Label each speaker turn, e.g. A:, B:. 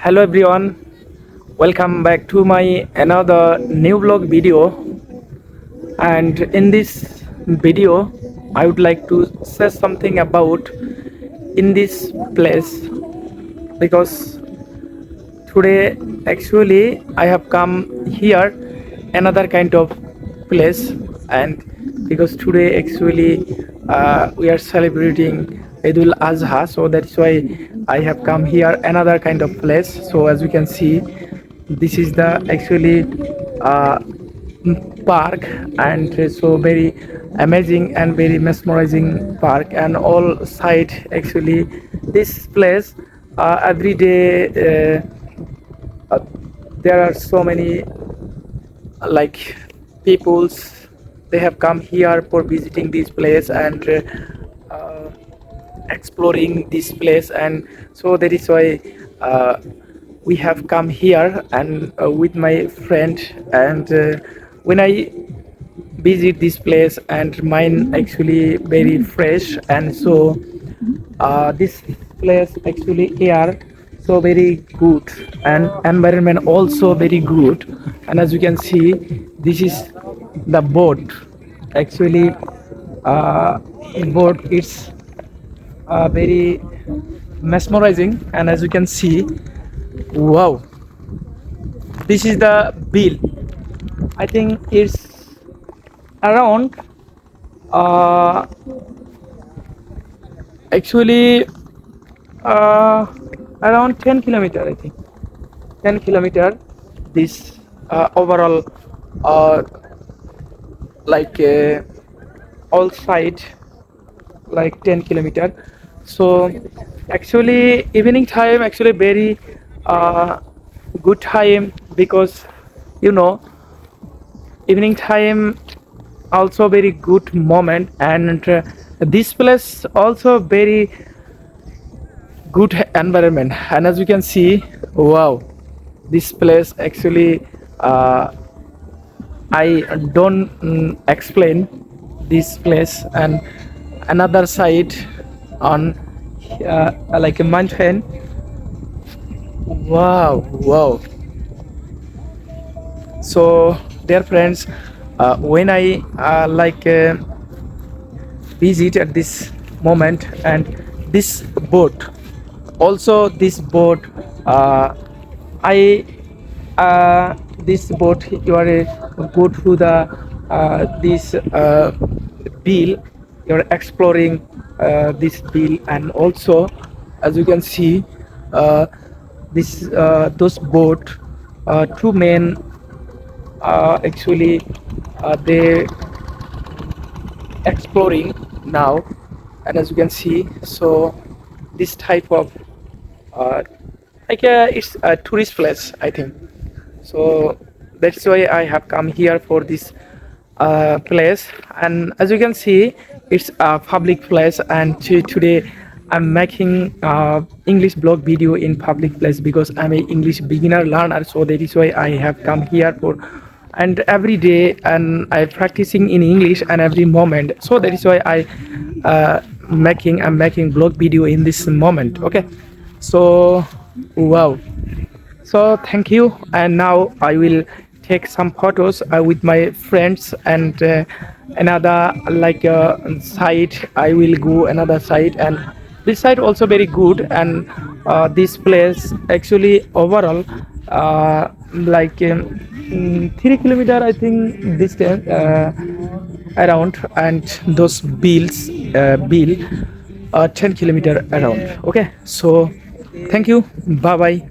A: Hello everyone, welcome back to my another new vlog video. And in this video I would like to say something about in this place, because today actually I have come here another kind of place. And because today actually we are celebrating Idul Azha, so that's why I have come here another kind of place. So as you can see, this is the actually uh, park, and so very amazing and very mesmerizing park, and all side actually this place every day uh, there are so many like peoples, they have come here for visiting this place and exploring this place. And so that is why we have come here and with my friend. And when I visit this place and mind actually very fresh, and so this place actually air so very good and environment also very good. And as you can see, this is the boat actually. Boat is very mesmerizing, and as you can see, wow, this is the bill. I think it's around uh, actually uh, around 10 kilometer, I think 10 kilometer. This overall uh, like all side like 10 kilometer. So actually evening time actually very uh, good time, because you know evening time also very good moment. And this place also very good environment. And as you can see, wow, this place actually I don't explain this place. And another side on like a mountain. Wow, wow. So dear friends, when I visit at this moment, and this boat also, this boat I this boat you are go through the this bill, you're exploring this bill. And also as you can see, this those boat, two men actually they exploring now. And as you can see, so this type of uh, it's a tourist place, I think. So that's why I have come here for this place. And as you can see, it's a public place. And today I'm making English blog video in public place, because I'm a English beginner learner. So that is why I have come here for, and every day and I practicing in English and every moment. So that is why I'm making blog video in this moment. Okay, so wow, so thank you. And now I will take some photos with my friends. And another like side, I will go another side. And this side also very good. And this place actually overall like 3 kilometer I think distance around. And those bills bill 10 kilometer around. Okay, so thank you, bye bye.